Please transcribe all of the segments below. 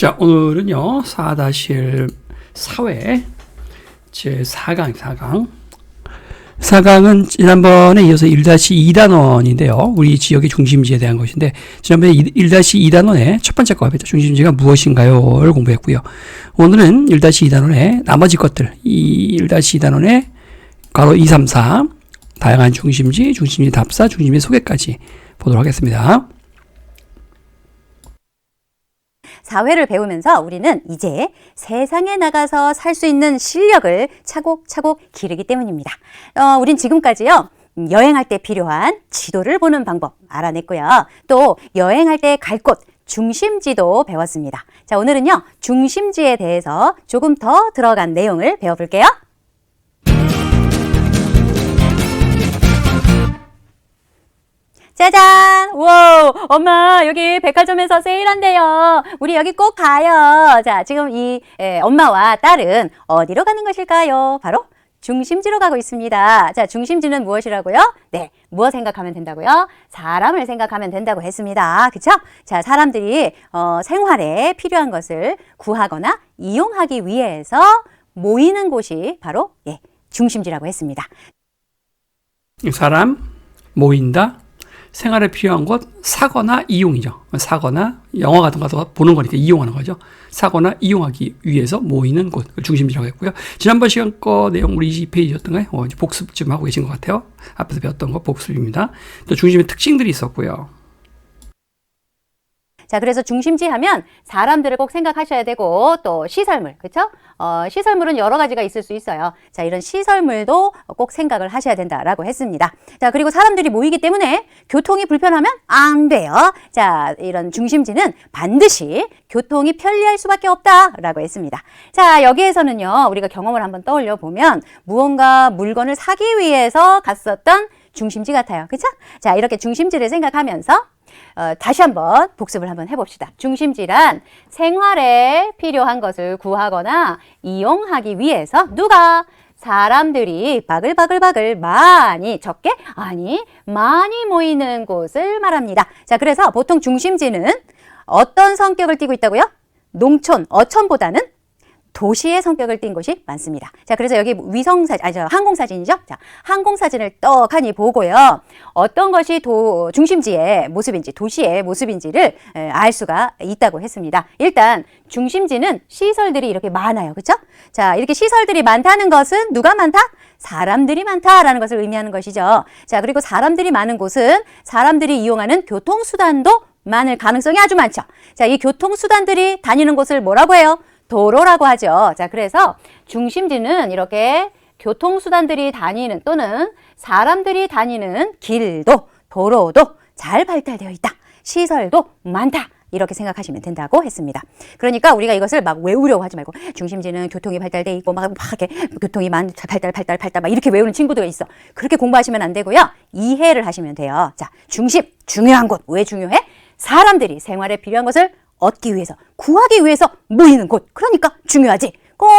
자, 오늘은요, 4-1 사회 제4강, 4강은 지난번에 이어서 1-2단원인데요. 우리 지역의 중심지에 대한 것인데, 지난번에 1-2단원의 첫 번째 거였죠. 중심지가 무엇인가요?를 공부했고요. 오늘은 1-2단원의 나머지 것들, 이 1-2단원의 괄호 2, 3, 4, 다양한 중심지, 중심지 답사, 중심지 소개까지 보도록 하겠습니다. 사회를 배우면서 우리는 이제 세상에 나가서 살 수 있는 실력을 차곡차곡 기르기 때문입니다. 우린 지금까지요, 여행할 때 필요한 지도를 보는 방법 알아냈고요. 또 여행할 때 갈 곳, 중심지도 배웠습니다. 자, 오늘은요, 중심지에 대해서 조금 더 들어간 내용을 배워볼게요. 짜잔! 우와! 엄마, 여기 백화점에서 세일한대요. 우리 여기 꼭 가요. 자, 지금 엄마와 딸은 어디로 가는 것일까요? 바로 중심지로 가고 있습니다. 자, 중심지는 무엇이라고요? 네, 무엇 생각하면 된다고요? 사람을 생각하면 된다고 했습니다. 그쵸? 자, 사람들이 생활에 필요한 것을 구하거나 이용하기 위해서 모이는 곳이 바로 중심지라고 했습니다. 사람, 모인다, 생활에 필요한 것, 사거나 이용이죠. 사거나 영화 같은 거 보는 거니까 이용하는 거죠. 사거나 이용하기 위해서 모이는 곳, 중심지라고 했고요. 지난번 시간 거 내용 우리 20페이지였던가요? 이제 복습 좀 하고 계신 것 같아요. 앞에서 배웠던 거 복습입니다. 또 중심의 특징들이 있었고요. 자, 그래서 중심지 하면 사람들을 꼭 생각하셔야 되고, 또 시설물, 그쵸? 시설물은 여러 가지가 있을 수 있어요. 자, 이런 시설물도 꼭 생각을 하셔야 된다라고 했습니다. 자, 그리고 사람들이 모이기 때문에 교통이 불편하면 안 돼요. 자, 이런 중심지는 반드시 교통이 편리할 수밖에 없다라고 했습니다. 자, 여기에서는요, 우리가 경험을 한번 떠올려 보면 무언가 물건을 사기 위해서 갔었던 중심지 같아요. 그쵸? 자, 이렇게 중심지를 생각하면서 다시 한번 복습을 한번 해봅시다. 중심지란 생활에 필요한 것을 구하거나 이용하기 위해서 누가? 사람들이 바글바글바글 많이, 적게? 아니, 많이 모이는 곳을 말합니다. 자, 그래서 보통 중심지는 어떤 성격을 띠고 있다고요? 농촌, 어촌보다는 도시의 성격을 띈 곳이 많습니다. 자, 그래서 여기 항공사진이죠? 자, 항공사진을 떡하니 보고요. 어떤 것이 중심지의 모습인지, 도시의 모습인지를 알 수가 있다고 했습니다. 일단, 중심지는 시설들이 이렇게 많아요. 그쵸? 자, 이렇게 시설들이 많다는 것은 누가 많다? 사람들이 많다라는 것을 의미하는 것이죠. 자, 그리고 사람들이 많은 곳은 사람들이 이용하는 교통수단도 많을 가능성이 아주 많죠. 자, 이 교통수단들이 다니는 곳을 뭐라고 해요? 도로라고 하죠. 자, 그래서 중심지는 이렇게 교통수단들이 다니는 또는 사람들이 다니는 길도, 도로도 잘 발달되어 있다. 시설도 많다. 이렇게 생각하시면 된다고 했습니다. 그러니까 우리가 이것을 막 외우려고 하지 말고 중심지는 교통이 발달돼 있고 막 이렇게 교통이 발달 막 이렇게 외우는 친구들이 있어. 그렇게 공부하시면 안 되고요. 이해를 하시면 돼요. 자, 중심, 중요한 곳. 왜 중요해? 사람들이 생활에 필요한 것을 얻기 위해서, 구하기 위해서 모이는 곳. 그러니까 중요하지.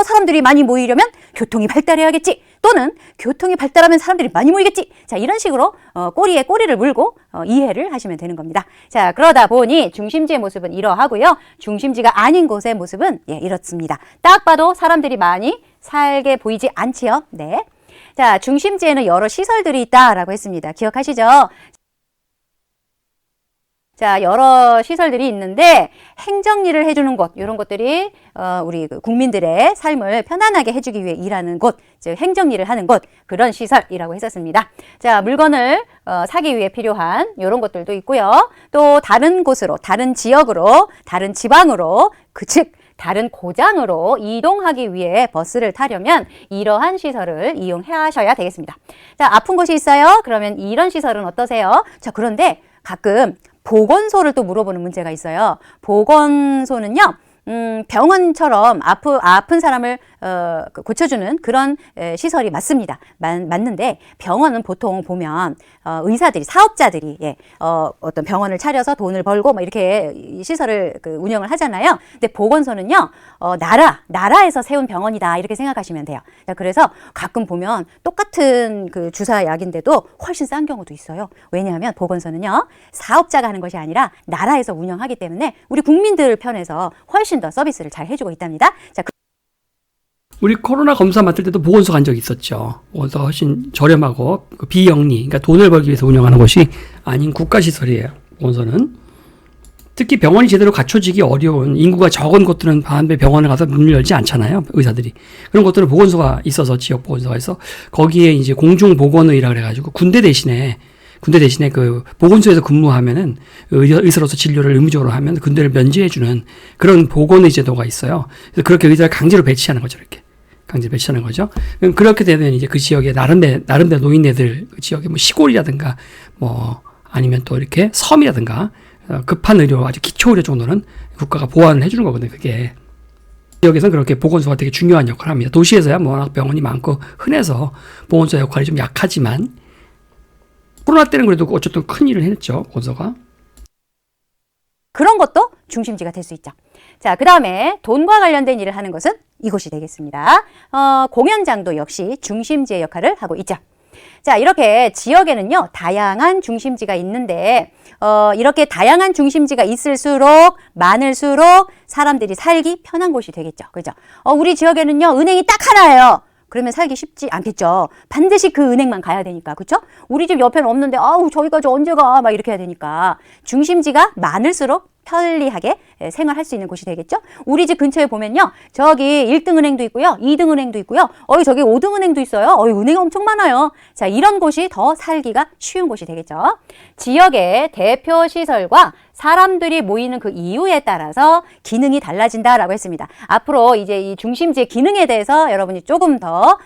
사람들이 많이 모이려면 교통이 발달해야겠지. 또는 교통이 발달하면 사람들이 많이 모이겠지. 자, 이런 식으로 꼬리에 꼬리를 물고 이해를 하시면 되는 겁니다. 자, 그러다 보니 중심지의 모습은 이러하고요. 중심지가 아닌 곳의 모습은 이렇습니다. 딱 봐도 사람들이 많이 살게 보이지 않지요. 네. 자, 중심지에는 여러 시설들이 있다라고 했습니다. 기억하시죠? 자, 여러 시설들이 있는데 행정일을 해주는 곳, 이런 것들이 우리 국민들의 삶을 편안하게 해주기 위해 일하는 곳, 즉 행정일을 하는 곳, 그런 시설이라고 했었습니다. 자, 물건을 사기 위해 필요한 이런 것들도 있고요. 또 다른 곳으로, 다른 지역으로, 다른 지방으로, 즉 다른 고장으로 이동하기 위해 버스를 타려면 이러한 시설을 이용하셔야 되겠습니다. 자, 아픈 곳이 있어요? 그러면 이런 시설은 어떠세요? 자, 그런데 가끔 보건소를 또 물어보는 문제가 있어요. 보건소는요, 병원처럼 아픈 사람을 고쳐주는 그런 시설이 맞습니다. 맞는데 병원은 보통 보면 의사들이 사업자들이 어떤 병원을 차려서 돈을 벌고 막 이렇게 이 시설을 운영을 하잖아요. 근데 보건소는요 나라에서 세운 병원이다 이렇게 생각하시면 돼요. 자, 그래서 가끔 보면 똑같은 그 주사 약인데도 훨씬 싼 경우도 있어요. 왜냐하면 보건소는요 사업자가 하는 것이 아니라 나라에서 운영하기 때문에 우리 국민들 편에서 훨씬 더 서비스를 잘 해주고 있답니다. 자, 우리 코로나 검사 맡을 때도 보건소 간 적이 있었죠. 보건소 훨씬 저렴하고 비영리, 그러니까 돈을 벌기 위해서 운영하는 것이 아닌 국가시설이에요. 보건소는. 특히 병원이 제대로 갖춰지기 어려운 인구가 적은 곳들은 반대 병원에 가서 문을 열지 않잖아요. 의사들이. 그런 것들은 보건소가 있어서 지역 보건소가 있어 거기에 이제 공중보건의라 그래가지고 군대 대신에 그 보건소에서 근무하면은 의사로서 진료를 의무적으로 하면 군대를 면제해주는 그런 보건의 제도가 있어요. 그래서 그렇게 의사를 강제로 배치하는 거죠, 이렇게. 강제로 배치하는 거죠. 그렇게 되면 이제 그 지역에 나름대로 노인네들 그 지역에 뭐 시골이라든가 뭐 아니면 또 이렇게 섬이라든가 급한 의료 아주 기초 의료 정도는 국가가 보완을 해주는 거거든요, 그게. 지역에서는 그렇게 보건소가 되게 중요한 역할을 합니다. 도시에서야 뭐 워낙 병원이 많고 흔해서 보건소 역할이 좀 약하지만 코로나 때는 그래도 어쨌든 큰 일을 했죠, 보건소가. 그런 것도 중심지가 될 수 있죠. 자, 그 다음에 돈과 관련된 일을 하는 것은 이곳이 되겠습니다. 공연장도 역시 중심지의 역할을 하고 있죠. 자, 이렇게 지역에는요, 다양한 중심지가 있는데, 이렇게 다양한 중심지가 많을수록 사람들이 살기 편한 곳이 되겠죠. 그죠? 우리 지역에는요, 은행이 딱 하나예요. 그러면 살기 쉽지 않겠죠. 반드시 그 은행만 가야 되니까. 그렇죠? 우리 집 옆에는 없는데 저기까지 언제 가? 막 이렇게 해야 되니까. 중심지가 많을수록 편리하게 생활할 수 있는 곳이 되겠죠. 우리 집 근처에 보면요. 저기 1등 은행도 있고요. 2등 은행도 있고요. 저기 5등 은행도 있어요. 은행이 엄청 많아요. 자, 이런 곳이 더 살기가 쉬운 곳이 되겠죠. 지역의 대표 시설과 사람들이 모이는 그 이유에 따라서 기능이 달라진다라고 했습니다. 앞으로 이제 이 중심지의 기능에 대해서 여러분이 조금 더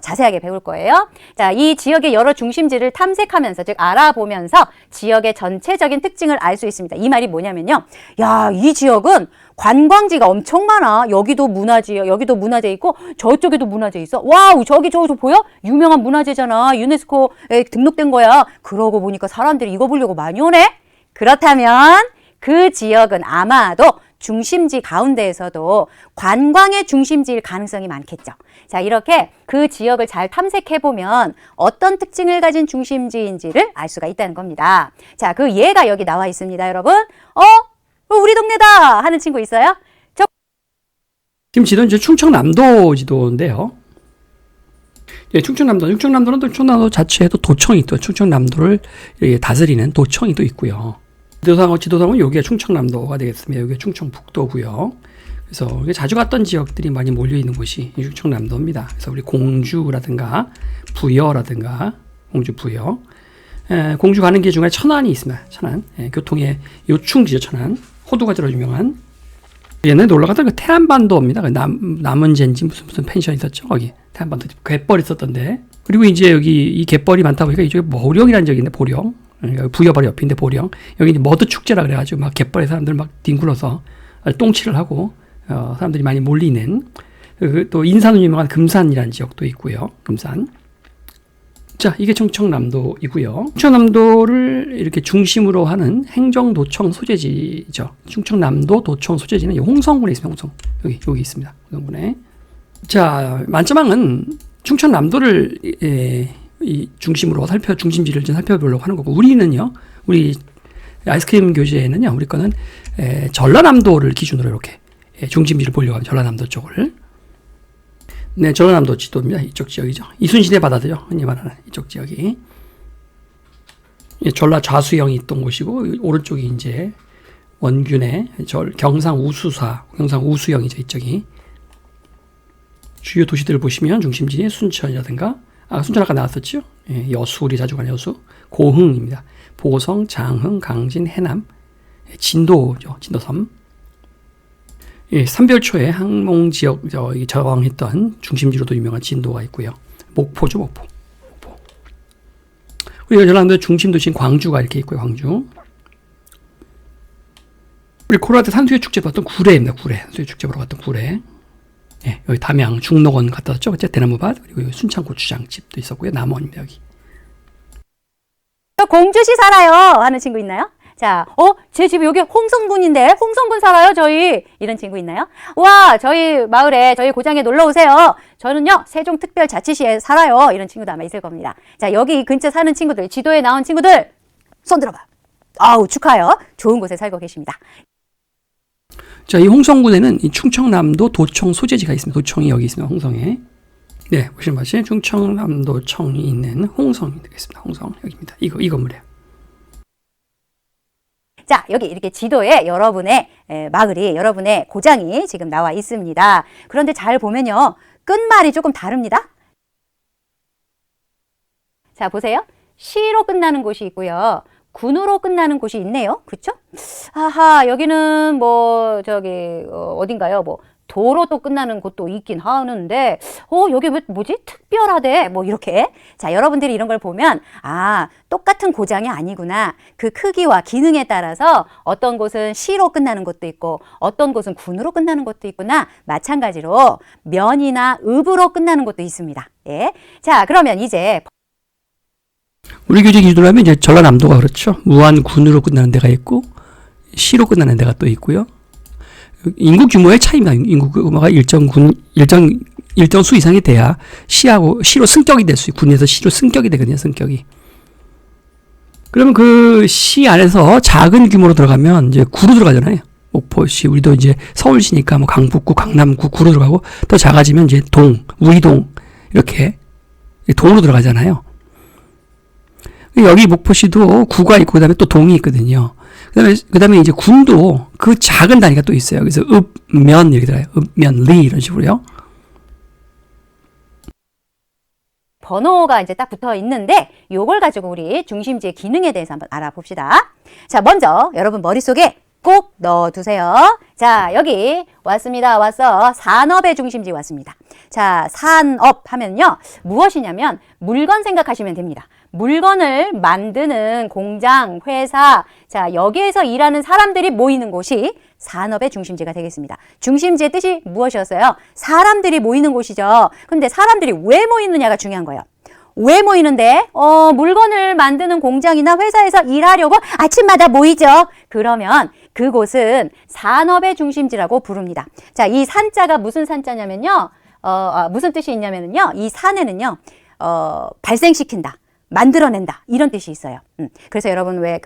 자세하게 배울 거예요. 자, 이 지역의 여러 중심지를 탐색하면서, 즉 알아보면서 지역의 전체적인 특징을 알 수 있습니다. 이 말이 뭐냐면요. 야, 이 지역은 관광지가 엄청 많아. 여기도 문화재 있고 저쪽에도 문화재 있어. 와우, 저기 저 보여? 유명한 문화재잖아. 유네스코에 등록된 거야. 그러고 보니까 사람들이 이거 보려고 많이 오네? 그렇다면 그 지역은 아마도 중심지 가운데에서도 관광의 중심지일 가능성이 많겠죠. 자, 이렇게 그 지역을 잘 탐색해보면 어떤 특징을 가진 중심지인지를 알 수가 있다는 겁니다. 자, 그 예가 여기 나와 있습니다, 여러분. 우리 동네다 하는 친구 있어요? 지금 지도는 이제 충청남도 지도인데요. 예, 충청남도는 또 충청남도 자체에도 도청이 또 충청남도를 다스리는 도청이 또 있고요. 지도상은 여기가 충청남도가 되겠습니다. 여기가 충청북도고요. 그래서 자주 갔던 지역들이 많이 몰려 있는 곳이 충청남도입니다. 그래서 우리 공주라든가 부여라든가 공주 가는 길 중에 천안이 있습니다. 천안 교통의 요충지죠. 천안 호두과자로 유명한 옛날에 놀러 갔던 그 태안반도입니다. 남은젠지 무슨 펜션 있었죠. 거기 태안반도 갯벌 있었던데. 그리고 이제 여기 이 갯벌이 많다 보니까 이쪽에 보령이라는 지역인데 보령. 그러니까 부여 바로 옆인데 보령. 여기 이제 머드 축제라 그래가지고 막 갯벌에 사람들 막 뒹굴어서 똥칠을 하고 사람들이 많이 몰리는. 또 인산으로 유명한 금산이라는 지역도 있고요. 금산. 자, 이게 충청남도이고요. 충청남도를 이렇게 중심으로 하는 행정도청 소재지죠. 충청남도 도청 소재지는 홍성군에 있습니다. 여기 있습니다. 홍성군에. 자, 만점왕은 충청남도를 이 중심으로 중심지를 좀 살펴보려고 하는 거고, 우리 아이스크림 교재에는요, 우리 거는 전라남도를 기준으로 이렇게 중심지를 보려고 합니다. 전라남도 쪽을. 네, 전라남도 지도입니다. 이쪽 지역이죠. 이순신의 바다죠. 흔히 말하는 이쪽 지역이. 전라 좌수영이 있던 곳이고, 오른쪽이 이제 원균의 경상 우수영이죠. 이쪽이. 주요 도시들을 보시면 중심지 순천이라든가, 순천 아까 나왔었죠. 예, 여수, 우리 자주 가는 여수. 고흥입니다. 보성, 장흥, 강진, 해남, 진도죠. 진도섬. 예, 삼별초에 항몽 지역 저항했던 중심지로도 유명한 진도가 있고요. 목포죠, 목포. 우리가 전라남도 중심 도시인 광주가 이렇게 있고요, 광주. 우리 코로나 때 산수유 축제 봤던 구례입니다, 구례. 산수유 축제 보러 갔던 구례. 예, 여기 담양 중록원 갔다 왔죠. 그쵸? 대나무밭, 그리고 여기 순창 고추장집도 있었고요. 남원입니다, 여기. 저 공주시 살아요 하는 친구 있나요? 자, 제 집이 여기 홍성군인데 홍성군 살아요 저희 이런 친구 있나요? 와, 저희 마을에 저희 고장에 놀러 오세요. 저는요 세종특별자치시에 살아요 이런 친구도 아마 있을 겁니다. 자, 여기 이 근처 사는 친구들, 지도에 나온 친구들 손 들어봐. 아우, 축하해요. 좋은 곳에 살고 계십니다. 자, 이 홍성군에는 이 충청남도 도청 소재지가 있습니다. 도청이 여기 있습니다. 홍성에. 네, 보시는 바시 충청남도청이 있는 홍성이 되겠습니다. 홍성 여기입니다. 이 건물이에요. 자, 여기 이렇게 지도에 여러분의 마을이, 여러분의 고장이 지금 나와 있습니다. 그런데 잘 보면요, 끝말이 조금 다릅니다. 자, 보세요. 시로 끝나는 곳이 있고요. 군으로 끝나는 곳이 있네요. 그쵸? 아하, 여기는 뭐 어딘가요? 뭐 도로도 끝나는 곳도 있긴 하는데 여기 뭐지? 특별하대. 뭐 이렇게. 자, 여러분들이 이런 걸 보면 똑같은 고장이 아니구나. 그 크기와 기능에 따라서 어떤 곳은 시로 끝나는 곳도 있고 어떤 곳은 군으로 끝나는 곳도 있구나. 마찬가지로 면이나 읍으로 끝나는 곳도 있습니다. 예. 자, 그러면 이제 우리 교재 기준으로 하면 이제 전라남도가 그렇죠. 무안군으로 끝나는 데가 있고 시로 끝나는 데가 또 있고요. 인구 규모의 차이입니다. 인구 규모가 일정 수 이상이 돼야 시로 승격이 될 수 있고 군에서 시로 승격이 되거든요. 승격이. 그러면 그 시 안에서 작은 규모로 들어가면 이제 구로 들어가잖아요. 목포시, 우리도 이제 서울시니까 뭐 강북구, 강남구 구로 들어가고 더 작아지면 이제 우이동 이렇게 동으로 들어가잖아요. 여기 목포시도 구가 있고 그다음에 또 동이 있거든요. 그다음에 이제 군도 그 작은 단위가 또 있어요. 그래서 읍면 이렇게 들어요. 읍면 리 이런 식으로요. 번호가 이제 딱 붙어 있는데 요걸 가지고 우리 중심지의 기능에 대해서 한번 알아봅시다. 자, 먼저 여러분 머릿속에 꼭 넣어두세요. 자, 여기 왔습니다. 산업의 중심지 왔습니다. 자, 산업 하면요. 무엇이냐면 물건 생각하시면 됩니다. 물건을 만드는 공장, 회사, 자, 여기에서 일하는 사람들이 모이는 곳이 산업의 중심지가 되겠습니다. 중심지의 뜻이 무엇이었어요? 사람들이 모이는 곳이죠. 근데 사람들이 왜 모이느냐가 중요한 거예요. 왜 모이는데? 물건을 만드는 공장이나 회사에서 일하려고 아침마다 모이죠. 그러면 그곳은 산업의 중심지라고 부릅니다. 자, 이 산자가 무슨 산자냐면요. 무슨 뜻이 있냐면요. 이 산에는요, 발생시킨다, 만들어낸다, 이런 뜻이 있어요. 그래서 여러분 왜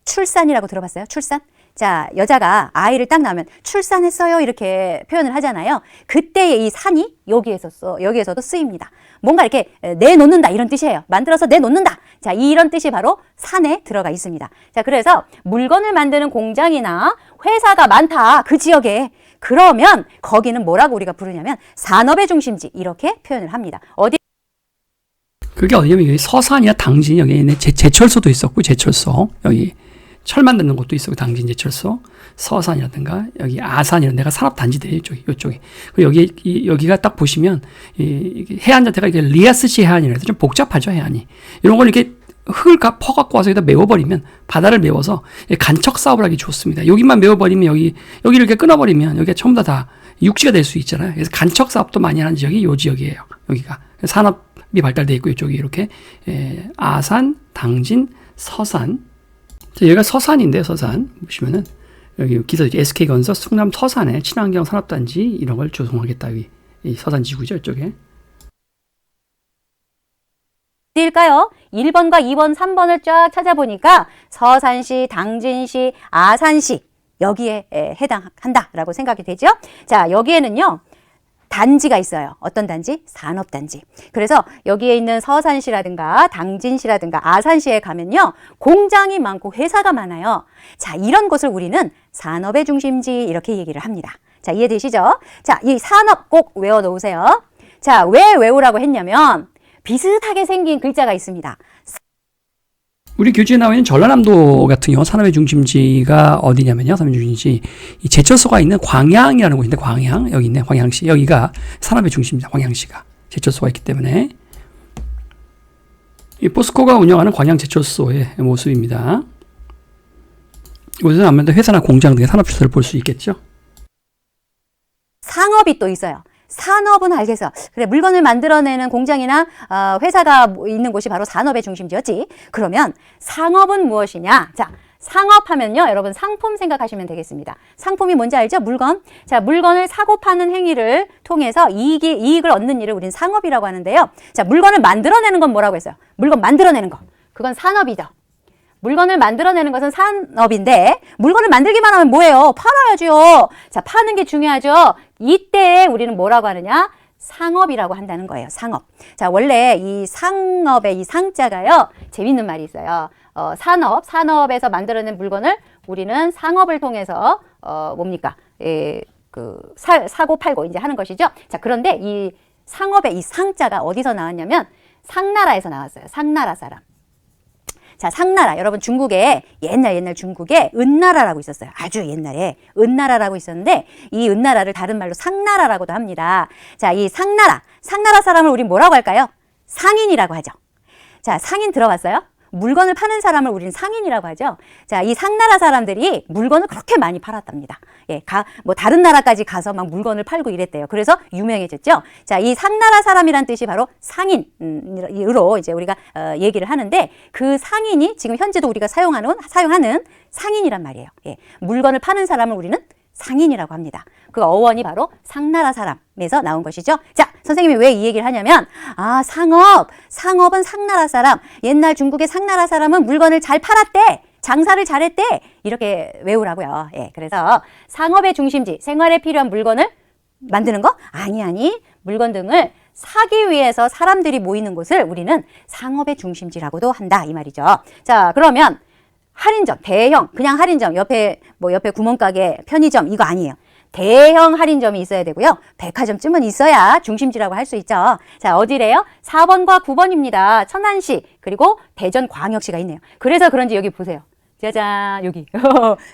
출산이라고 들어봤어요? 출산? 자, 여자가 아이를 딱 낳으면 출산했어요 이렇게 표현을 하잖아요. 그때의 이 산이 여기에서도 쓰입니다. 뭔가 이렇게 내놓는다 이런 뜻이에요. 만들어서 내놓는다. 자, 이런 뜻이 바로 산에 들어가 있습니다. 자, 그래서 물건을 만드는 공장이나 회사가 많다 그 지역에, 그러면 거기는 뭐라고 우리가 부르냐면 산업의 중심지 이렇게 표현을 합니다. 그게 어디냐면 여기 서산이나 당진, 여기 있는 제철소도 있었고, 제철소 여기 철 만드는 곳도 있었고, 당진 제철소, 서산이라든가 여기 아산 이런 데가 산업단지들이에요. 이쪽이. 그리고 여기가 딱 보시면 해안 자체가 이게 리아스시 해안이라서 좀 복잡하죠, 해안이. 이런 걸 이렇게 흙을 퍼갖고 와서 여기다 메워버리면, 바다를 메워서 간척 사업을 하기 좋습니다. 여기만 메워버리면 여기를 이렇게 끊어버리면 여기가 전부 다 육지가 될 수 있잖아요. 그래서 간척 사업도 많이 하는 지역이 요 지역이에요. 여기가 산업이 발달되어 있고, 이쪽이 이렇게 아산, 당진, 서산. 여기가 서산인데, 서산 보시면은 여기 기사 SK건설 충남 서산에 친환경 산업단지 이런 걸 조성하겠다. 여기 이 서산 지구죠, 이쪽에. 어디일까요? 1번과 2번, 3번을 쫙 찾아보니까 서산시, 당진시, 아산시 여기에 해당한다라고 생각이 되죠. 자, 여기에는요, 단지가 있어요. 어떤 단지? 산업단지. 그래서 여기에 있는 서산시라든가 당진시라든가 아산시에 가면요, 공장이 많고 회사가 많아요. 자, 이런 곳을 우리는 산업의 중심지 이렇게 얘기를 합니다. 자, 이해되시죠? 자, 이 산업 꼭 외워놓으세요. 자, 왜 외우라고 했냐면 비슷하게 생긴 글자가 있습니다. 우리 교재에 나와 있는 전라남도 같은 경우 산업의 중심지가 어디냐면요. 산업의 중심지, 이 제철소가 있는 광양이라는 곳인데, 광양, 여기 있네, 광양시. 여기가 산업의 중심지입니다. 광양시가. 제철소가 있기 때문에. 이 포스코가 운영하는 광양 제철소의 모습입니다. 이곳에는 아무래도 회사나 공장 등의 산업시설을 볼 수 있겠죠. 상업이 또 있어요. 산업은 알겠어. 그래, 물건을 만들어내는 공장이나 회사가 있는 곳이 바로 산업의 중심지였지. 그러면 상업은 무엇이냐? 자, 상업하면요, 여러분 상품 생각하시면 되겠습니다. 상품이 뭔지 알죠? 물건. 자, 물건을 사고 파는 행위를 통해서 이익을 얻는 일을 우리는 상업이라고 하는데요. 자, 물건을 만들어내는 건 뭐라고 했어요? 물건 만들어내는 거. 그건 산업이죠. 물건을 만들어내는 것은 산업인데 물건을 만들기만 하면 뭐예요? 팔아야죠. 자, 파는 게 중요하죠. 이때 우리는 뭐라고 하느냐? 상업이라고 한다는 거예요. 상업. 자, 원래 이 상업의 이 상자가요. 재밌는 말이 있어요. 산업에서 만들어낸 물건을 우리는 상업을 통해서 뭡니까? 사고 팔고 이제 하는 것이죠. 자, 그런데 이 상업의 이 상자가 어디서 나왔냐면 상나라에서 나왔어요. 상나라 사람. 자, 상나라. 여러분 중국에 옛날 중국에 은나라라고 있었어요. 아주 옛날에 은나라라고 있었는데 이 은나라를 다른 말로 상나라라고도 합니다. 자, 이 상나라 사람을 우리 뭐라고 할까요? 상인이라고 하죠. 자, 상인 들어봤어요? 물건을 파는 사람을 우리는 상인이라고 하죠. 자, 이 상나라 사람들이 물건을 그렇게 많이 팔았답니다. 예, 뭐 다른 나라까지 가서 막 물건을 팔고 이랬대요. 그래서 유명해졌죠. 자, 이 상나라 사람이란 뜻이 바로 상인으로 이제 우리가 얘기를 하는데 그 상인이 지금 현재도 우리가 사용하는 상인이란 말이에요. 예, 물건을 파는 사람을 우리는 상인이라고 합니다. 그 어원이 바로 상나라 사람에서 나온 것이죠. 자, 선생님이 왜 이 얘기를 하냐면 상업은 상나라 사람, 옛날 중국의 상나라 사람은 물건을 잘 팔았대, 장사를 잘했대, 이렇게 외우라고요. 예, 그래서 상업의 중심지, 생활에 필요한 물건을 만드는 거? 아니, 물건 등을 사기 위해서 사람들이 모이는 곳을 우리는 상업의 중심지라고도 한다, 이 말이죠. 자, 그러면 할인점, 대형, 그냥 할인점, 옆에 구멍가게, 편의점, 이거 아니에요. 대형 할인점이 있어야 되고요. 백화점쯤은 있어야 중심지라고 할 수 있죠. 자, 어디래요? 4번과 9번입니다. 천안시, 그리고 대전광역시가 있네요. 그래서 그런지 여기 보세요. 짜잔, 여기.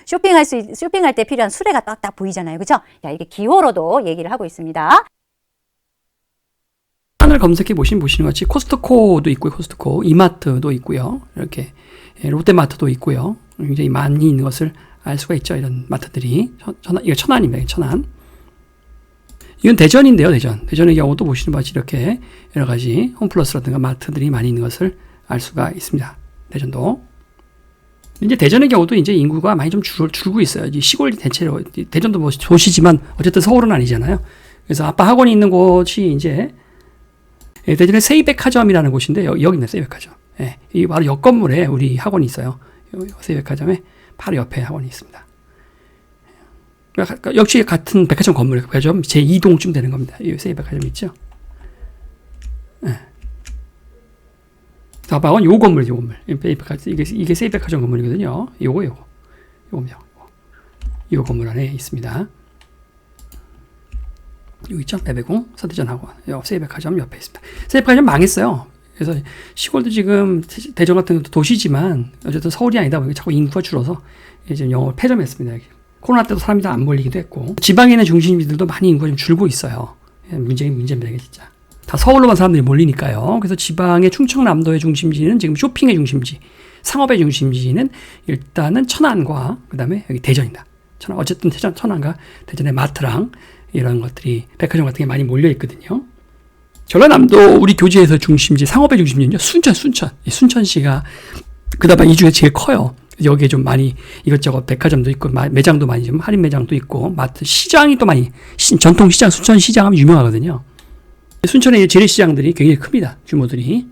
쇼핑할 때 필요한 수레가 딱딱 보이잖아요. 그죠? 야, 이게 기호로도 얘기를 하고 있습니다. 하늘 검색해 보시는 것 같이 코스트코도 있고요. 코스트코, 이마트도 있고요. 이렇게 롯데마트도 있고요. 굉장히 많이 있는 것을 알 수가 있죠. 이런 마트들이. 이거 천안입니다. 천안. 이건 대전인데요. 대전의 경우도 보시는 바같이 이렇게 여러 가지 홈플러스라든가 마트들이 많이 있는 것을 알 수가 있습니다. 대전도. 이제 대전의 경우도 이제 인구가 많이 좀 줄고 있어요. 이 시골 대체로. 대전도 뭐 도시지만 어쨌든 서울은 아니잖아요. 그래서 아빠 학원이 있는 곳이 이제 대전의 세이백화점이라는 곳인데 여기 있네, 세이백화점. 예, 이 바로 옆 건물에 우리 학원이 있어요. 세이백화점에 바로 옆에 학원이 있습니다. 역시 같은 백화점 건물에 백화점 제2동쯤 되는 겁니다. 이 세이백화점 있죠. 예. 다방은 요 건물. 이게 세이백화점 건물이거든요. 요거요. 요 건물 안에 있습니다. 여기 있죠? 레베공 서대전학원. 요 세이백화점 옆에 있습니다. 세이백화점 망했어요. 그래서 시골도 지금 대전 같은 것도 도시지만 어쨌든 서울이 아니다 보니까 자꾸 인구가 줄어서 이제 영업을 폐점했습니다. 코로나 때도 사람이 다 안 몰리기도 했고 지방에 있는 중심지들도 많이 인구가 좀 줄고 있어요. 문제입니다, 이게 진짜. 다 서울로만 사람들이 몰리니까요. 그래서 지방의 충청남도의 중심지는 지금 쇼핑의 중심지, 상업의 중심지는 일단은 천안과 그다음에 여기 대전이다. 어쨌든 천안과 대전의 마트랑 이런 것들이 백화점 같은 게 많이 몰려 있거든요. 전라남도 우리 교재에서 중심지, 상업의 중심지는요, 순천시가 그나마 이 중에 제일 커요. 여기에 좀 많이 이것저것 백화점도 있고, 매장도 많이 좀 할인 매장도 있고, 마트, 시장이 또 많이, 전통시장, 순천시장 하면 유명하거든요. 순천의 재래시장들이 굉장히 큽니다. 규모들이.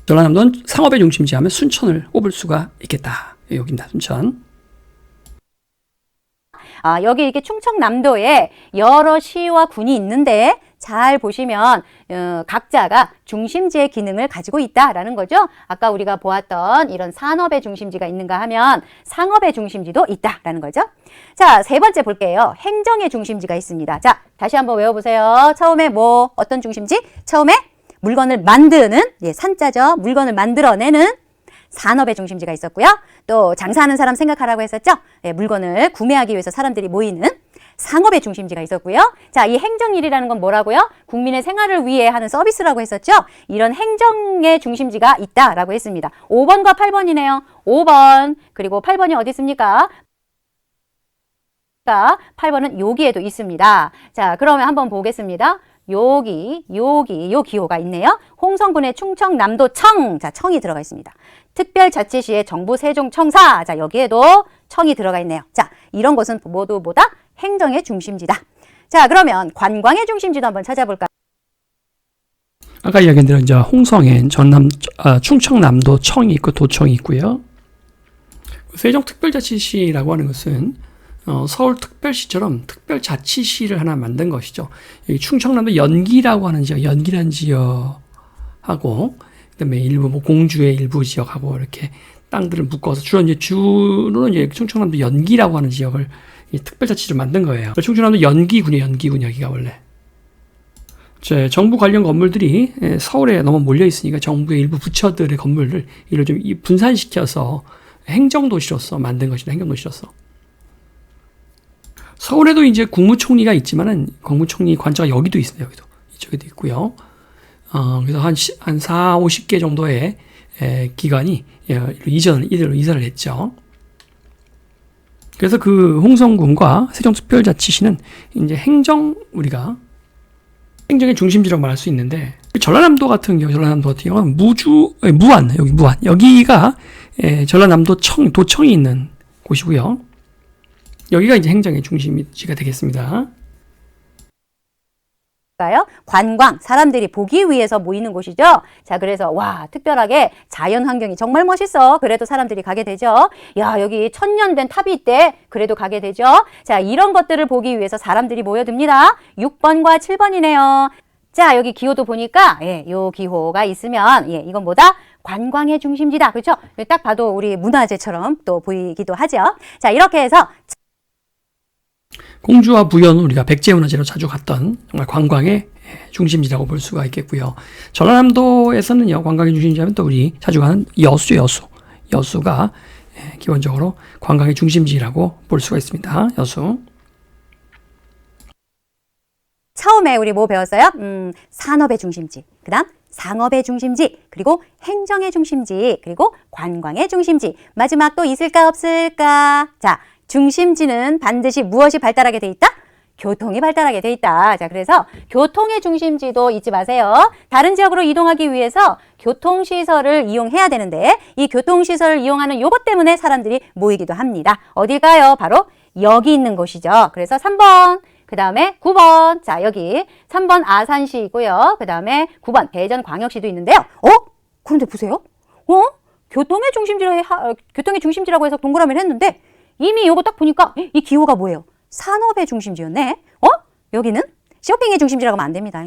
전라남도는 상업의 중심지 하면 순천을 꼽을 수가 있겠다. 여기입니다. 순천. 여기 이렇게 충청남도에 여러 시와 군이 있는데 잘 보시면 각자가 중심지의 기능을 가지고 있다라는 거죠. 아까 우리가 보았던 이런 산업의 중심지가 있는가 하면 상업의 중심지도 있다라는 거죠. 자, 세 번째 볼게요. 행정의 중심지가 있습니다. 자, 다시 한번 외워보세요. 처음에 어떤 중심지? 처음에 물건을 만드는, 산자죠. 물건을 만들어내는 산업의 중심지가 있었고요. 또 장사하는 사람 생각하라고 했었죠. 물건을 구매하기 위해서 사람들이 모이는 상업의 중심지가 있었고요. 자, 이 행정일이라는 건 뭐라고요? 국민의 생활을 위해 하는 서비스라고 했었죠. 이런 행정의 중심지가 있다라고 했습니다. 5번과 8번이네요. 5번 그리고 8번이 어디 있습니까? 8번은 여기에도 있습니다. 자, 그러면 한번 보겠습니다. 여기 요 기호가 있네요. 홍성군의 충청남도청. 자, 청이 들어가 있습니다. 특별자치시의 정부 세종청사. 자, 여기에도 청이 들어가 있네요. 자, 이런 것은 모두 뭐다? 행정의 중심지다. 자, 그러면 관광의 중심지도 한번 찾아볼까요? 아까 이야기한 대로 이제 홍성엔 충청남도청이 있고 도청이 있고요. 세종특별자치시라고 하는 것은 서울특별시처럼 특별자치시를 하나 만든 것이죠. 여기 충청남도 연기라고 하는 지역, 연기라는 지역하고 그다음에 일부 뭐 공주의 일부 지역하고 이렇게 땅들을 묶어서 주로는 이제 충청남도 연기라고 하는 지역을 특별자치를 만든 거예요. 충청남도 연기군이에요. 연기군 여기가 원래. 정부 관련 건물들이 서울에 너무 몰려 있으니까 정부의 일부 부처들의 건물을 이를 좀 분산시켜서 행정도시로서 만든 것이다. 행정도시로서. 서울에도 이제 국무총리가 있지만은 국무총리 관저가 여기도 있습니다. 여기도 이쪽에도 있고요. 그래서 한 4, 50개 정도의 기관이 이대로 이사를 했죠. 그래서 그 홍성군과 세종특별자치시는 이제 우리가 행정의 중심지라고 말할 수 있는데, 전라남도 같은 경우는 무안, 여기가 도청이 있는 곳이고요. 여기가 이제 행정의 중심지가 되겠습니다. 관광, 사람들이 보기 위해서 모이는 곳이죠. 자, 그래서 와, 특별하게 자연 환경이 정말 멋있어. 그래도 사람들이 가게 되죠. 야, 여기 1000년 된 탑이 있대. 그래도 가게 되죠. 자, 이런 것들을 보기 위해서 사람들이 모여듭니다. 6번과 7번이네요. 자, 여기 기호도 보니까 요 기호가 있으면 이건 뭐다? 관광의 중심지다. 그렇죠? 딱 봐도 우리 문화재처럼 또 보이기도 하죠. 자, 이렇게 해서 공주와 부여는 우리가 백제문화재로 자주 갔던 정말 관광의 중심지라고 볼 수가 있겠고요. 전라남도에서는요, 관광의 중심지하면 또 우리 자주 가는 여수가 기본적으로 관광의 중심지라고 볼 수가 있습니다. 여수. 처음에 우리 뭐 배웠어요? 산업의 중심지, 그 다음 상업의 중심지, 그리고 행정의 중심지, 그리고 관광의 중심지. 마지막 또 있을까 없을까? 자, 중심지는 반드시 무엇이 발달하게 돼 있다? 교통이 발달하게 돼 있다. 자, 그래서 교통의 중심지도 잊지 마세요. 다른 지역으로 이동하기 위해서 교통시설을 이용해야 되는데 이 교통시설을 이용하는 요것 때문에 사람들이 모이기도 합니다. 어딜까요? 바로 여기 있는 곳이죠. 그래서 3번, 그 다음에 9번. 자, 여기 3번 아산시이고요. 그 다음에 9번 대전광역시도 있는데요. 그런데 보세요. 교통의 중심지라고 해서 동그라미를 했는데 이미 요거 딱 보니까 이 기호가 뭐예요? 산업의 중심지였네. 여기는 쇼핑의 중심지라고 하면 안 됩니다.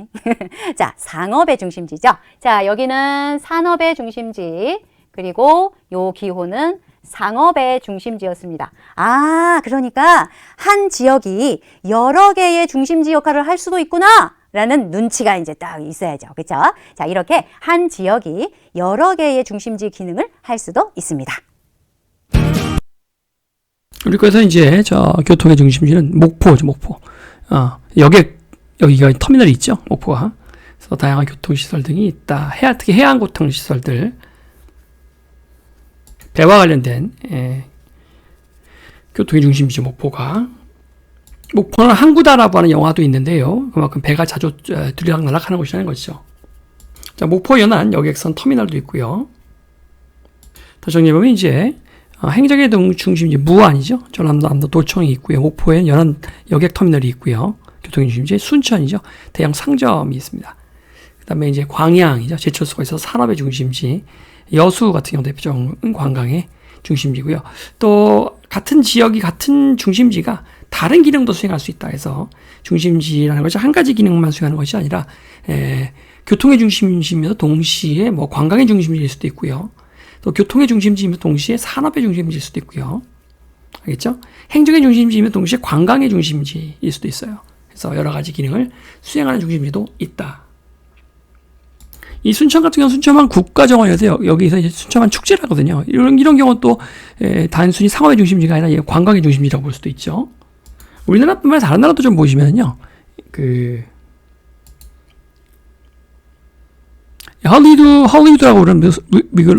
자, 상업의 중심지죠. 자, 여기는 산업의 중심지, 그리고 요 기호는 상업의 중심지였습니다. 그러니까 한 지역이 여러 개의 중심지 역할을 할 수도 있구나 라는 눈치가 이제 딱 있어야죠. 그렇죠? 자, 이렇게 한 지역이 여러 개의 중심지 기능을 할 수도 있습니다. 그래서 이제 교통의 중심지는 목포죠, 목포. 여기가 터미널이 있죠, 목포가. 그래서 다양한 교통시설 등이 있다. 특히 해안 교통시설들, 배와 관련된 교통의 중심지죠, 목포가. 목포는 항구다라고 하는 영화도 있는데요. 그만큼 배가 자주 들이닥날락하는 곳이라는 것이죠. 자, 목포 연안 여객선 터미널도 있고요. 더 정리해보면 이제 행정의 중심지 무안이죠. 전라남도 도청이 있고요. 목포에는 연안 여객 터미널이 있고요. 교통의 중심지 순천이죠. 대형 상점이 있습니다. 그다음에 이제 광양이죠. 제철소가 있어서 산업의 중심지. 여수 같은 경우 대표적인 관광의 중심지고요. 또 같은 지역이 같은 중심지가 다른 기능도 수행할 수 있다 해서 중심지라는 것이 한 가지 기능만 수행하는 것이 아니라 교통의 중심지면서 동시에 뭐 관광의 중심지일 수도 있고요. 또 교통의 중심지이면 동시에 산업의 중심지일 수도 있고요. 알겠죠? 행정의 중심지이면 동시에 관광의 중심지일 수도 있어요. 그래서 여러 가지 기능을 수행하는 중심지도 있다. 이 순천 같은 경우는 순천만 국가정원이라서 여기서 이제 순천만 축제를 하거든요. 이런 경우는 또 단순히 상업의 중심지가 아니라 관광의 중심지라고 볼 수도 있죠. 우리나라뿐만 아니라 다른 나라도 좀 보시면요. 할리우드라고 그러는 미국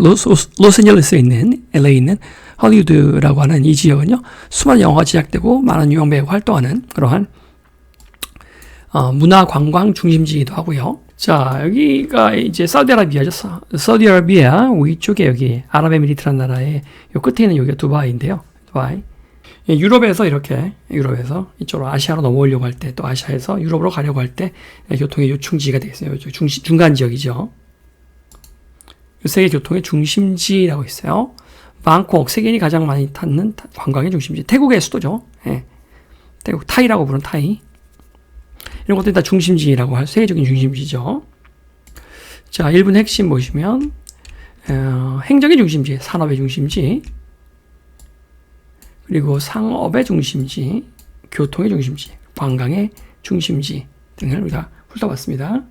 로스앤젤레스에 있는 LA에 있는 헐리우드라고 하는 이 지역은요, 수많은 영화가 제작되고 많은 유명 배우가 활동하는 그러한 문화 관광 중심지이기도 하고요. 자, 여기가 이제 사우디아라비아죠. 사우디아라비아 위쪽에 여기 아랍에미리트라는 나라의 요 끝에 있는 여기가 두바이인데요. 두바이. 유럽에서 이렇게 유럽에서 이쪽으로 아시아로 넘어오려고 할 때, 또 아시아에서 유럽으로 가려고 할 때 교통의 요충지가 되겠어요. 중간 지역이죠. 세계 교통의 중심지라고 있어요. 방콕, 세계인이 가장 많이 찾는 관광의 중심지. 태국의 수도죠. 예. 태국 타이라고 부르는 타이. 이런 것들이 다 중심지라고 할 세계적인 중심지죠. 자, 1분 핵심 보시면 행정의 중심지, 산업의 중심지, 그리고 상업의 중심지, 교통의 중심지, 관광의 중심지 등을 우리가 훑어봤습니다.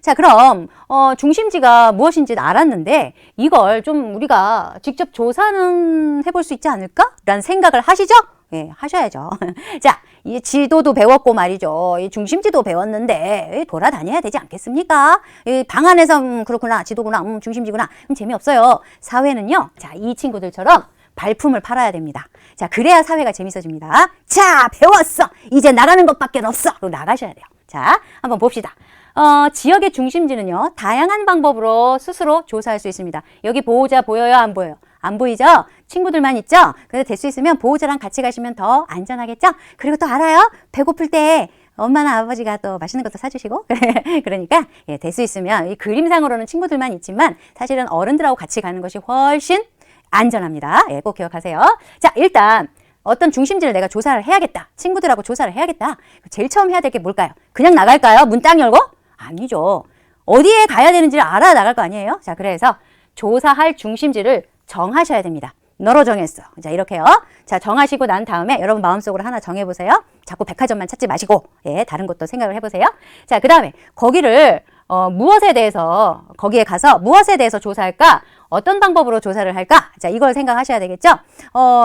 자, 그럼 중심지가 무엇인지 알았는데 이걸 좀 우리가 직접 조사는 해볼 수 있지 않을까? 라는 생각을 하시죠? 예, 하셔야죠. 자, 이 지도도 배웠고 말이죠. 이 중심지도 배웠는데 돌아다녀야 되지 않겠습니까? 이 방 안에서 그렇구나, 지도구나, 중심지구나. 그럼 재미없어요. 사회는요, 자, 이 친구들처럼 발품을 팔아야 됩니다. 자, 그래야 사회가 재밌어집니다. 자, 배웠어. 이제 나가는 것밖에 없어. 그럼 나가셔야 돼요. 자, 한번 봅시다. 지역의 중심지는요, 다양한 방법으로 스스로 조사할 수 있습니다. 여기 보호자 보여요? 안 보여요? 안 보이죠? 친구들만 있죠? 그래서 될 수 있으면 보호자랑 같이 가시면 더 안전하겠죠? 그리고 또 알아요? 배고플 때 엄마나 아버지가 또 맛있는 것도 사주시고 그러니까 예, 될 수 있으면 이 그림상으로는 친구들만 있지만 사실은 어른들하고 같이 가는 것이 훨씬 안전합니다. 예, 꼭 기억하세요. 자, 일단 어떤 중심지를 내가 조사를 해야겠다. 친구들하고 조사를 해야겠다. 제일 처음 해야 될 게 뭘까요? 그냥 나갈까요? 문 딱 열고? 아니죠. 어디에 가야 되는지를 알아야 나갈 거 아니에요? 자, 그래서 조사할 중심지를 정하셔야 됩니다. 너로 정했어. 자, 이렇게요. 자, 정하시고 난 다음에 여러분 마음속으로 하나 정해보세요. 자꾸 백화점만 찾지 마시고, 예, 다른 것도 생각을 해보세요. 자, 그 다음에 거기를 무엇에 대해서, 거기에 가서 무엇에 대해서 조사할까? 어떤 방법으로 조사를 할까? 자, 이걸 생각하셔야 되겠죠?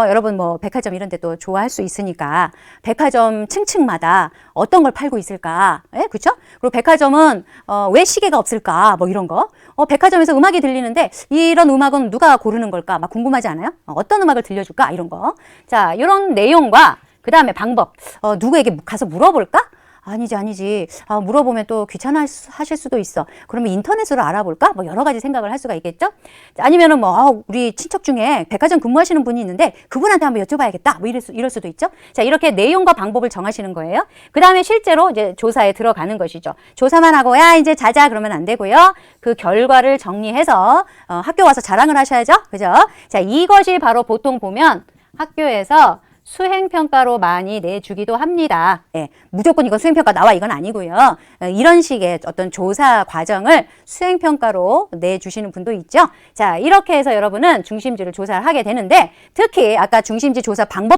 여러분 뭐 백화점 이런 데 또 좋아할 수 있으니까 백화점 층층마다 어떤 걸 팔고 있을까? 예, 그쵸? 그리고 백화점은 왜 시계가 없을까? 뭐 이런 거. 백화점에서 음악이 들리는데 이런 음악은 누가 고르는 걸까? 막 궁금하지 않아요? 어떤 음악을 들려줄까? 이런 거. 자, 이런 내용과 그 다음에 방법. 누구에게 가서 물어볼까? 아니지. 물어보면 또 귀찮아하실 수도 있어. 그러면 인터넷으로 알아볼까? 뭐 여러 가지 생각을 할 수가 있겠죠? 아니면은 우리 친척 중에 백화점 근무하시는 분이 있는데 그분한테 한번 여쭤봐야겠다. 뭐 이럴 수도 있죠? 자, 이렇게 내용과 방법을 정하시는 거예요. 그 다음에 실제로 이제 조사에 들어가는 것이죠. 조사만 하고, 야, 이제 자자 그러면 안 되고요. 그 결과를 정리해서 학교 와서 자랑을 하셔야죠. 그죠? 자, 이것이 바로 보통 보면 학교에서 수행평가로 많이 내주기도 합니다. 예, 무조건 이건 수행평가 나와 이건 아니고요. 이런 식의 어떤 조사 과정을 수행평가로 내주시는 분도 있죠. 자, 이렇게 해서 여러분은 중심지를 조사를 하게 되는데 특히 아까 중심지 조사 방법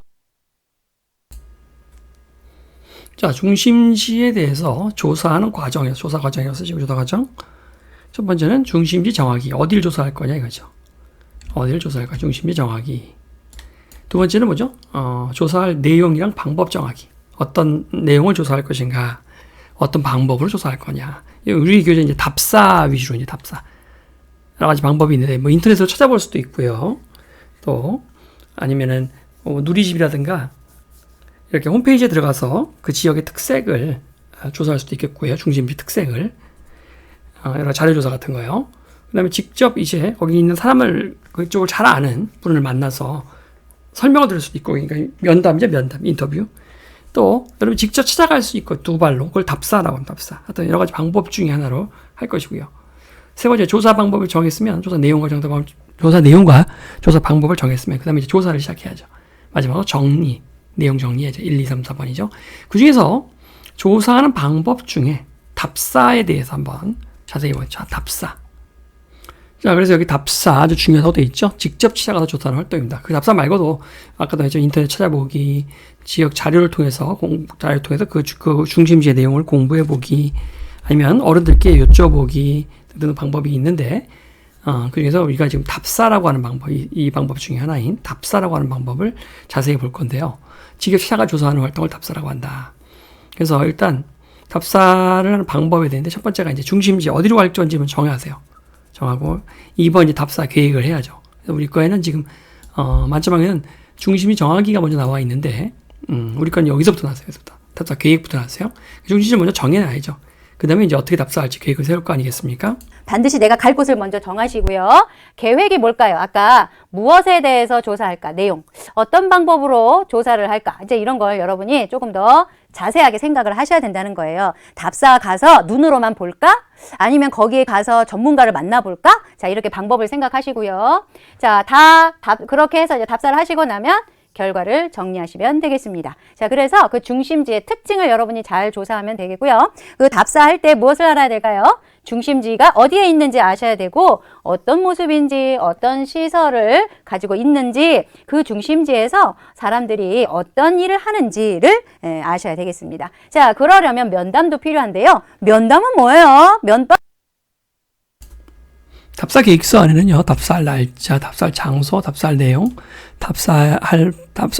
자, 중심지에 대해서 조사하는 과정에서 조사 과정이라고 쓰시고 조사 과정. 첫 번째는 중심지 정하기. 어디를 조사할 거냐 이거죠. 어디를 조사할 거냐. 중심지 정하기. 두 번째는 뭐죠? 조사할 내용이랑 방법 정하기. 어떤 내용을 조사할 것인가, 어떤 방법으로 조사할 거냐. 우리 교재 이제 답사 위주로 이제 답사. 여러 가지 방법이 있는데, 뭐 인터넷으로 찾아볼 수도 있고요. 또, 아니면은, 누리집이라든가, 이렇게 홈페이지에 들어가서 그 지역의 특색을 조사할 수도 있겠고요. 중심지 특색을. 여러 자료조사 같은 거요. 그 다음에 직접 이제 거기 있는 사람을, 그쪽을 잘 아는 분을 만나서 설명을 들을 수도 있고, 그러니까 면담이죠, 면담, 인터뷰. 또, 여러분 직접 찾아갈 수 있고, 두 발로. 그걸 답사라고 합니다, 답사. 하여튼 여러 가지 방법 중에 하나로 할 것이고요. 세 번째, 조사 방법을 정했으면, 조사 내용과 조사 방법을 정했으면, 그 다음에 이제 조사를 시작해야죠. 마지막으로 정리, 내용 정리해야죠. 1, 2, 3, 4번이죠. 그 중에서 조사하는 방법 중에 답사에 대해서 한번 자세히 보죠. 답사. 자, 그래서 여기 답사 아주 중요하다고 되어 있죠. 직접 찾아가서 조사하는 활동입니다. 그 답사 말고도 아까도 했죠. 인터넷 찾아보기, 지역 자료를 통해서 그 중심지의 내용을 공부해 보기, 아니면 어른들께 여쭤보기 등등 방법이 있는데, 그 중에서 우리가 지금 답사라고 하는 방법, 이 방법 중에 하나인 답사라고 하는 방법을 자세히 볼 건데요. 직접 찾아가 조사하는 활동을 답사라고 한다. 그래서 일단 답사를 하는 방법에 되는데 첫 번째가 이제 중심지 어디로 갈 건지만 정하세요. 정하고 2번 이제 답사 계획을 해야죠. 그래서 우리 거에는 지금 만점학에는 중심지 정하기가 먼저 나와 있는데 우리 거는 여기서부터 나왔어요. 여기서부터. 답사 계획부터 나왔어요. 중심지를 먼저 정해놔야죠. 그 다음에 이제 어떻게 답사할지 계획을 세울 거 아니겠습니까? 반드시 내가 갈 곳을 먼저 정하시고요. 계획이 뭘까요? 아까 무엇에 대해서 조사할까? 내용. 어떤 방법으로 조사를 할까? 이제 이런 걸 여러분이 조금 더 자세하게 생각을 하셔야 된다는 거예요. 답사 가서 눈으로만 볼까? 아니면 거기에 가서 전문가를 만나볼까? 자, 이렇게 방법을 생각하시고요. 자, 그렇게 해서 이제 답사를 하시고 나면 결과를 정리하시면 되겠습니다. 자, 그래서 그 중심지의 특징을 여러분이 잘 조사하면 되겠고요. 그 답사할 때 무엇을 알아야 될까요? 중심지가 어디에 있는지 아셔야 되고 어떤 모습인지 어떤 시설을 가지고 있는지 그 중심지에서 사람들이 어떤 일을 하는지를 아셔야 되겠습니다. 자, 그러려면 면담도 필요한데요. 면담은 뭐예요? 답사 계획서 안에는요, 답사할 날짜, 답사할 장소, 답사할 내용,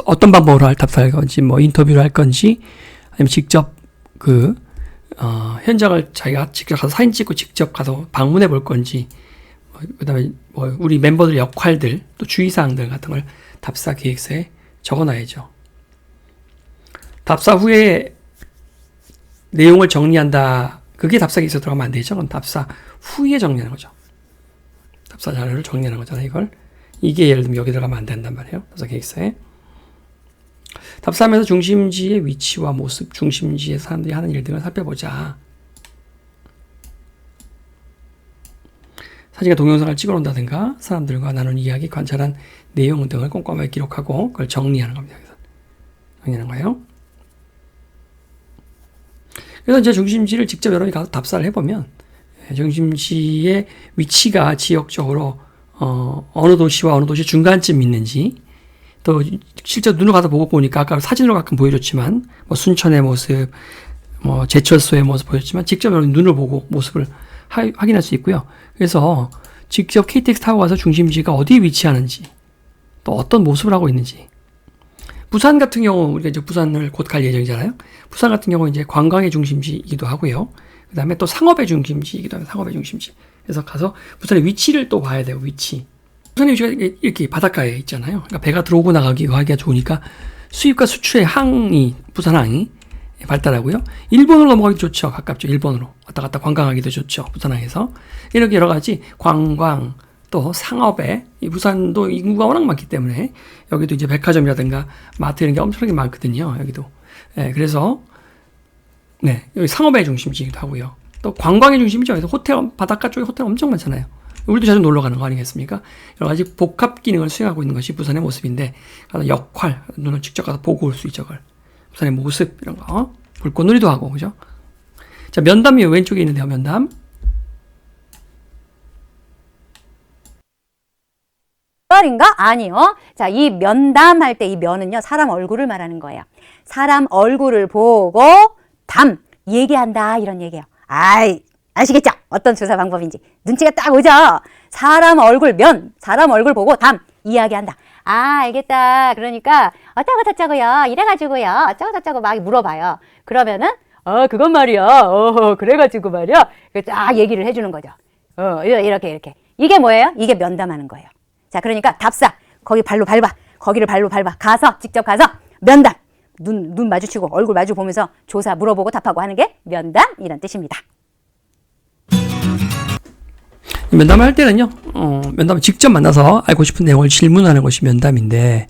어떤 방법으로 답사할 건지, 뭐 인터뷰를 할 건지, 아니면 직접 현장을 자기가 직접 가서 사진 찍고 직접 가서 방문해 볼 건지, 그다음에 뭐 우리 멤버들의 역할들, 또 주의사항들 같은 걸 답사 계획서에 적어놔야죠. 답사 후에 내용을 정리한다. 그게 답사 계획서 들어가면 안 되죠. 그건 답사 후에 정리하는 거죠. 답사 자료를 정리하는 거잖아요, 이걸. 이게 예를 들면 여기 들어가면 안 된단 말이에요. 답사 계획서에. 답사하면서 중심지의 위치와 모습, 중심지의 사람들이 하는 일 등을 살펴보자. 사진과 동영상을 찍어 놓는다든가, 사람들과 나눈 이야기, 관찰한 내용 등을 꼼꼼하게 기록하고, 그걸 정리하는 겁니다. 그래서 정리하는 거예요. 그래서 이제 중심지를 직접 여러분이 가서 답사를 해보면, 중심지의 위치가 지역적으로 어느 도시와 어느 도시 중간쯤 있는지, 또 실제 눈으로 가서 보니까 아까 사진으로 가끔 보여줬지만 뭐 순천의 모습, 뭐 제철소의 모습 보여줬지만 직접 여러분 눈을 보고 모습을 확인할 수 있고요. 그래서 직접 KTX 타고 가서 중심지가 어디에 위치하는지, 또 어떤 모습을 하고 있는지. 부산 같은 경우 우리가 이제 부산을 곧 갈 예정이잖아요. 부산 같은 경우 이제 관광의 중심지이기도 하고요. 그 다음에 또 상업의 중심지이기도 하고 상업의 중심지. 그래서 가서 부산의 위치를 또 봐야 돼요. 위치. 부산의 위치가 이렇게 바닷가에 있잖아요. 그러니까 배가 들어오고 나가기가 하기가 좋으니까 수입과 수출의 항이, 부산항이 발달하고요. 일본으로 넘어가기도 좋죠. 가깝죠. 일본으로. 왔다 갔다 관광하기도 좋죠. 부산항에서. 이렇게 여러 가지 관광, 또 상업에, 이 부산도 인구가 워낙 많기 때문에 여기도 이제 백화점이라든가 마트 이런 게 엄청나게 많거든요. 여기도. 그래서 여기 상업의 중심지이기도 하고요. 또 관광의 중심이죠. 그래서 호텔, 바닷가 쪽에 호텔 엄청 많잖아요. 우리도 자주 놀러 가는 거 아니겠습니까? 여러 가지 복합 기능을 수행하고 있는 것이 부산의 모습인데, 역할, 눈을 직접 가서 보고 올 수 있죠. 그걸. 부산의 모습, 이런 거. 불꽃놀이도 하고, 그죠? 자, 면담이 왼쪽에 있는데요, 면담. 인가? 아니요. 자, 이 면담할 때 이 면은요, 사람 얼굴을 말하는 거예요. 사람 얼굴을 보고 얘기한다, 이런 얘기예요. 아시겠죠? 어떤 조사 방법인지. 눈치가 딱 오죠? 사람 얼굴 보고 이야기한다. 알겠다. 그러니까, 어쩌고 저쩌고요. 이래가지고요. 어쩌고 저쩌고 막 물어봐요. 그러면은, 그건 말이야. 그래가지고 말이야. 딱 얘기를 해주는 거죠. 이렇게. 이게 뭐예요? 이게 면담하는 거예요. 자, 그러니까 답사. 거기를 발로 밟아. 직접 가서 면담. 눈 마주치고 얼굴 마주 보면서 조사 물어보고 답하고 하는 게 면담, 이런 뜻입니다. 면담할 때는요, 면담을 직접 만나서 알고 싶은 내용을 질문하는 것이 면담인데,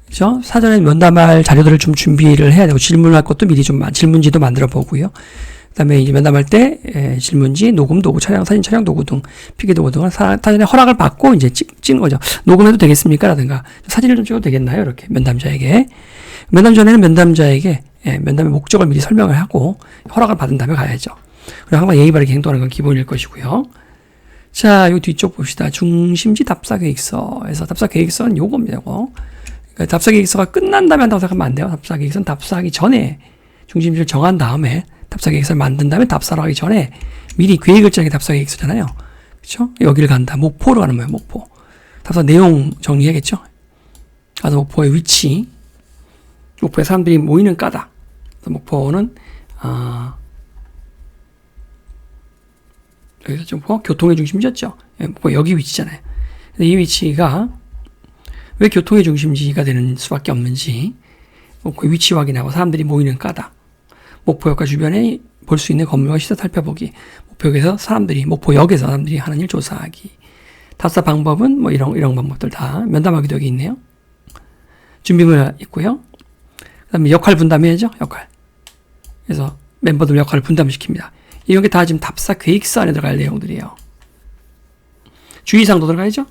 그죠? 사전에 면담할 자료들을 좀 준비를 해야 되고, 질문할 것도 미리 질문지도 만들어 보고요. 그 다음에 이제 면담할 때, 질문지, 녹음 도구, 사진 촬영 도구 등, 필기 도구 등을 사전에 허락을 받고 이제 찍는 거죠. 녹음해도 되겠습니까? 라든가, 사진을 좀 찍어도 되겠나요? 이렇게 면담자에게. 면담 전에는 면담자에게, 면담의 목적을 미리 설명을 하고, 허락을 받은 다음에 가야죠. 그리고 항상 예의 바르게 행동하는 건 기본일 것이고요. 자, 요 뒤쪽 봅시다. 중심지 답사 계획서에서 답사 계획서는 요겁니다. 요거. 그러니까 답사 계획서가 끝난 다음에 한다고 생각하면 안 돼요. 답사 계획서는 답사하기 전에 중심지를 정한 다음에 답사 계획서를 만든 다음에 답사를 하기 전에 미리 계획을 짜는 게 답사 계획서잖아요. 그렇죠? 여기를 간다. 목포로 가는 거예요. 목포. 답사 내용 정리해야겠죠? 가서 목포의 위치, 목포에 사람들이 모이는 까닭. 목포는 여기서 좀 교통의 중심지였죠. 여기 위치잖아요. 이 위치가 왜 교통의 중심지가 되는 수밖에 없는지 그 위치 확인하고 사람들이 모이는 까닭, 목포역과 주변에 볼 수 있는 건물과 시설 살펴보기, 목포역에서 사람들이 하는 일 조사하기, 답사 방법은 뭐 이런 방법들 다 면담하기도 여기 있네요. 준비물 있고요. 그다음에 역할 분담해야죠. 역할. 그래서 멤버들 역할을 분담시킵니다. 이런 게 다 지금 답사 계획서 안에 들어갈 내용들이에요. 주의사항도 들어가야죠.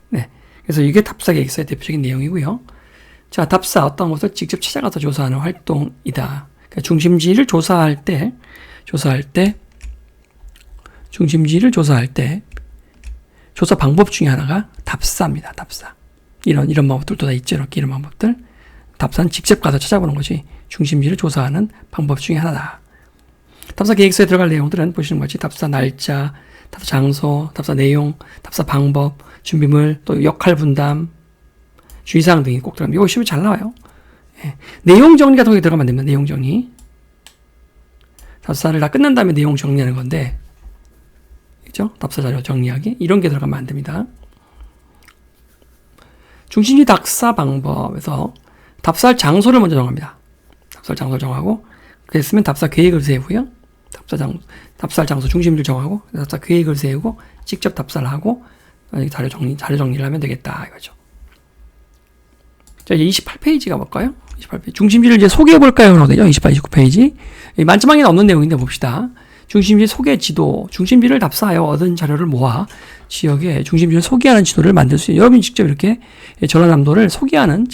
네. 그래서 이게 답사 계획서의 대표적인 내용이고요. 자, 답사 어떤 것을 직접 찾아가서 조사하는 활동이다. 그러니까 중심지를 조사할 때 조사 방법 중에 하나가 답사입니다. 답사. 이런 방법들도 다 있죠. 이렇게 이런 방법들. 답사는 직접 가서 찾아보는 것이 중심지를 조사하는 방법 중에 하나다. 답사 계획서에 들어갈 내용들은 보시는 것이 답사 날짜, 답사 장소, 답사 내용, 답사 방법, 준비물, 또 역할 분담, 주의사항 등이 꼭 들어갑니다. 이거 시험에 잘 나와요. 예. 내용 정리 같은 게 들어가면 안 됩니다. 내용 정리. 답사를 다 끝난 다음에 내용 정리하는 건데, 그죠? 답사 자료 정리하기. 이런 게 들어가면 안 됩니다. 중심지 답사 방법에서 답사할 장소를 먼저 정합니다. 답사할 장소를 정하고, 그랬으면 답사 계획을 세우고요. 답사할 장소 중심지를 정하고, 답사 계획을 세우고, 직접 답사를 하고, 자료 정리를 하면 되겠다. 이거죠. 자, 이제 28페이지 가볼까요? 28페이지. 중심지를 이제 소개해볼까요? 그러거든요. 28, 29페이지. 만점망에는 없는 내용인데 봅시다. 중심지 소개 지도, 중심지를 답사하여 얻은 자료를 모아 지역의 중심지를 소개하는 지도를 만들 수 있어요. 여러분이 직접 이렇게 전라남도를 소개하는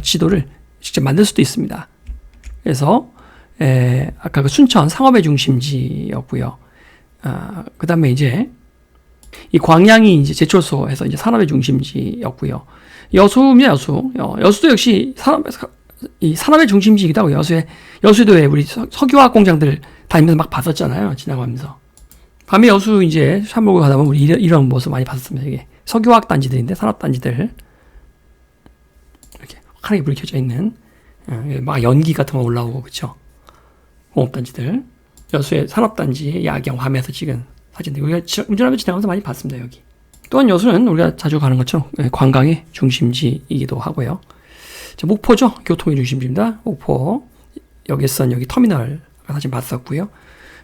지도를 직접 만들 수도 있습니다. 그래서 아까 그 순천 상업의 중심지였고요. 그 다음에 이제 이 광양이 이제 제철소에서 이제 산업의 중심지였고요. 여수입니다. 여수도 역시 산업의 중심지이기도 하고, 여수도에 우리 석유화학 공장들 다니면서 막 봤었잖아요. 지나가면서. 밤에 여수 이제 차 몰고 가다 보면 우리 이런 모습 많이 봤었습니다. 이게 석유화학 단지들인데, 산업단지들. 이렇게 환하게 불이 켜져 있는, 막 연기 같은 거 올라오고, 그쵸? 공업단지들. 여수의 산업단지 야경 밤에서 찍은 사진들. 우리가 운전하면서 지나가면서 많이 봤습니다, 여기. 또한 여수는 우리가 자주 가는 것처럼 관광의 중심지이기도 하고요. 자, 목포죠. 교통의 중심지입니다. 목포. 여객선 여기 터미널 사진 봤었고요.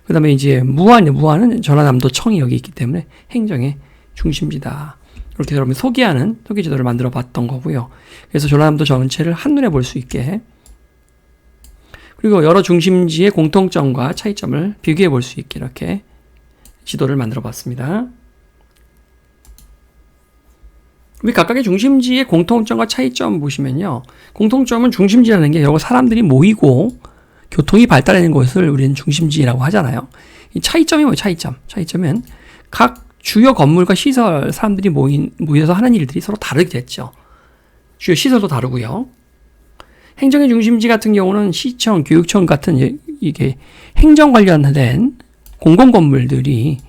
그 다음에 이제 무안은 전라남도청이 여기 있기 때문에 행정의 중심지다. 이렇게 여러분 소개하는 소개지도를 만들어 봤던 거고요. 그래서 전라남도 전체를 한눈에 볼 수 있게, 그리고 여러 중심지의 공통점과 차이점을 비교해 볼 수 있게 이렇게 지도를 만들어 봤습니다. 우리 각각의 중심지의 공통점과 차이점 보시면요. 공통점은 중심지라는 게 여러 사람들이 모이고 교통이 발달하는 곳을 우리는 중심지라고 하잖아요. 이 차이점이 뭐예요? 차이점은 각 주요 건물과 시설, 사람들이 모여서 하는 일들이 서로 다르게 됐죠. 주요 시설도 다르고요. 행정의 중심지 같은 경우는 시청, 교육청 같은 이게 행정 관련된 공공 건물들이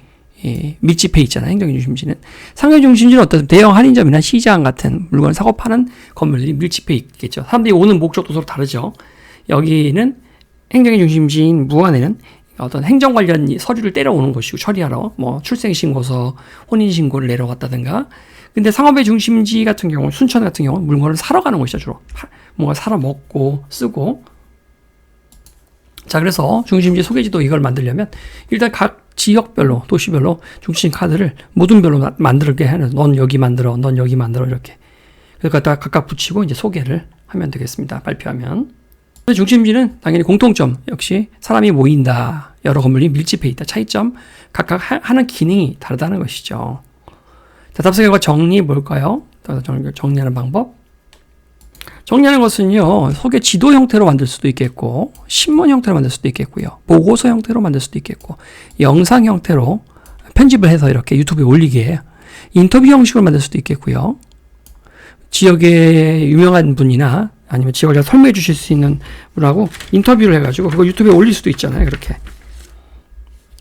밀집해 있잖아요. 행정의 중심지는. 상업의 중심지는 어떤 대형 할인점이나 시장 같은 물건을 사고 파는 건물들이 밀집해 있겠죠. 사람들이 오는 목적도 서로 다르죠. 여기는 행정의 중심지인 무안에는 어떤 행정 관련 서류를 때려오는 것이고 처리하러 뭐 출생신고서, 혼인신고를 내러 갔다든가. 근데 상업의 중심지 같은 경우, 순천 같은 경우는 물건을 사러 가는 것이죠. 주로 뭔가 사러 먹고 쓰고. 자, 그래서 중심지 소개지도 이걸 만들려면 일단 각 지역별로, 도시별로 중심 카드를 모둠별로 만들게 하는, 넌 여기 만들어, 넌 여기 만들어, 이렇게. 그래서 갖다가 각각 붙이고 이제 소개를 하면 되겠습니다. 발표하면. 중심지는 당연히 공통점, 역시 사람이 모인다, 여러 건물이 밀집해 있다, 차이점, 각각 하는 기능이 다르다는 것이죠. 자, 답사 결과 정리 뭘까요? 정리하는 방법. 정리하는 것은요, 소개 지도 형태로 만들 수도 있겠고, 신문 형태로 만들 수도 있겠고요, 보고서 형태로 만들 수도 있겠고, 영상 형태로 편집을 해서 이렇게 유튜브에 올리게 인터뷰 형식으로 만들 수도 있겠고요, 지역의 유명한 분이나 아니면 지역을 설명해 주실 수 있는 분하고 인터뷰를 해가지고 그거 유튜브에 올릴 수도 있잖아요. 그렇게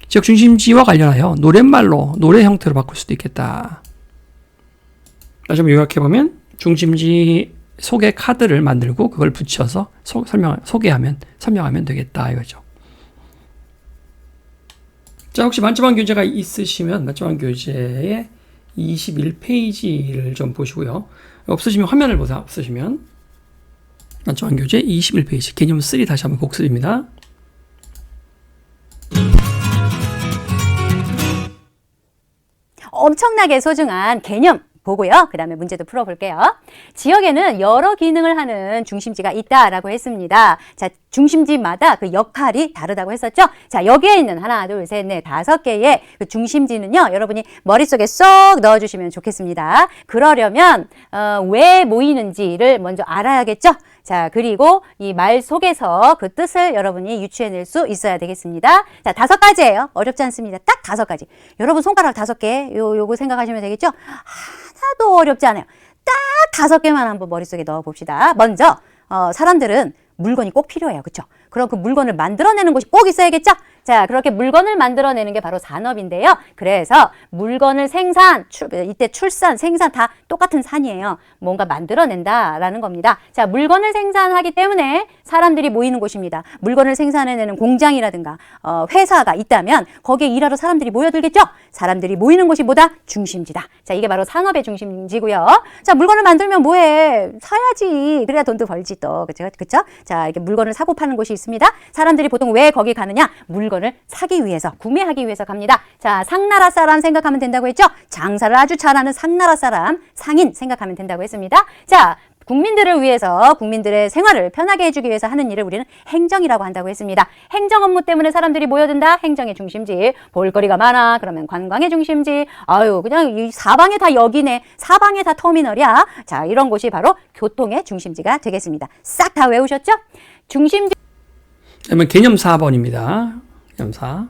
지역 중심지와 관련하여 노랫말로, 노래 형태로 바꿀 수도 있겠다. 다시 한번 요약해보면 중심지 소개 카드를 만들고 그걸 붙여서 설명하면 되겠다 이거죠. 자, 혹시 만점한 교재가 있으시면 만점한 교재의 21페이지를 좀 보시고요. 없으시면 화면을 보세요. 없으시면 만점한 교재 21페이지 개념 3 다시 한번 복습입니다. 엄청나게 소중한 개념 보고요. 그 다음에 문제도 풀어볼게요. 지역에는 여러 기능을 하는 중심지가 있다라고 했습니다. 자, 중심지마다 그 역할이 다르다고 했었죠. 자, 여기에 있는 하나, 둘, 셋, 넷, 5개의 그 중심지는요. 여러분이 머릿속에 쏙 넣어주시면 좋겠습니다. 그러려면 왜 모이는지를 먼저 알아야겠죠. 자, 그리고 이 말 속에서 그 뜻을 여러분이 유추해낼 수 있어야 되겠습니다. 자, 5가지예요. 어렵지 않습니다. 딱 5가지. 여러분 손가락 5개 요거 생각하시면 되겠죠. 하나도 어렵지 않아요. 딱 5개만 한번 머릿속에 넣어 봅시다. 먼저 사람들은 물건이 꼭 필요해요. 그렇죠? 그럼 그 물건을 만들어내는 곳이 꼭 있어야겠죠? 자, 그렇게 물건을 만들어내는 게 바로 산업인데요. 그래서 물건을 이때 출산, 생산 다 똑같은 산이에요. 뭔가 만들어낸다라는 겁니다. 자, 물건을 생산하기 때문에 사람들이 모이는 곳입니다. 물건을 생산해내는 공장이라든가 회사가 있다면 거기에 일하러 사람들이 모여들겠죠? 사람들이 모이는 곳이 뭐다? 중심지다. 자, 이게 바로 산업의 중심지고요. 자, 물건을 만들면 뭐해? 사야지. 그래야 돈도 벌지 또. 그쵸? 자, 이렇게 물건을 사고 파는 곳이 있습니다. 사람들이 보통 왜 거기 가느냐? 물건을 사기 위해서, 구매하기 위해서 갑니다. 자, 상나라 사람 생각하면 된다고 했죠? 장사를 아주 잘하는 상나라 사람, 상인 생각하면 된다고 했습니다. 자, 국민들을 위해서 국민들의 생활을 편하게 해주기 위해서 하는 일을 우리는 행정이라고 한다고 했습니다. 행정 업무 때문에 사람들이 모여든다. 행정의 중심지. 볼거리가 많아. 그러면 관광의 중심지. 아유, 그냥 이 사방에 다 역이네. 사방에 다 터미널이야. 자, 이런 곳이 바로 교통의 중심지가 되겠습니다. 싹 다 외우셨죠? 중심지. 그러면 개념 4번입니다. 개념 4.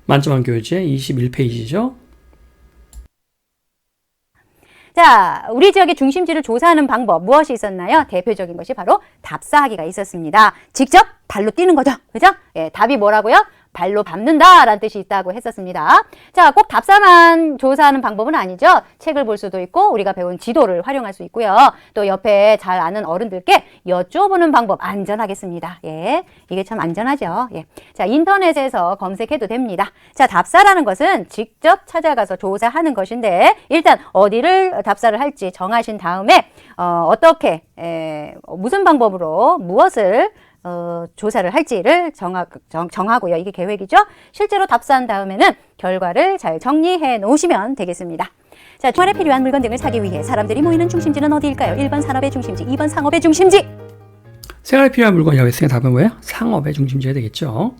만점한 교재 21페이지죠. 자, 우리 지역의 중심지를 조사하는 방법 무엇이 있었나요? 대표적인 것이 바로 답사하기가 있었습니다. 직접 발로 뛰는 거죠. 그죠? 예, 답이 뭐라고요? 발로 밟는다 라는 뜻이 있다고 했었습니다. 자, 꼭 답사만 조사하는 방법은 아니죠. 책을 볼 수도 있고 우리가 배운 지도를 활용할 수 있고요. 또 옆에 잘 아는 어른들께 여쭤보는 방법 안전하겠습니다. 예, 이게 참 안전하죠. 예. 자, 인터넷에서 검색해도 됩니다. 자, 답사라는 것은 직접 찾아가서 조사하는 것인데 일단 어디를 답사를 할지 정하신 다음에 어떻게 무슨 방법으로 무엇을 조사를 할지를 정하고요. 이게 계획이죠. 실제로 답사한 다음에는 결과를 잘 정리해 놓으시면 되겠습니다. 자, 생활에 필요한 물건 등을 사기 위해 사람들이 모이는 중심지는 어디일까요? 1번 산업의 중심지, 2번 상업의 중심지. 생활에 필요한 물건이라고 했으니까 답은 뭐예요? 상업의 중심지가 되겠죠.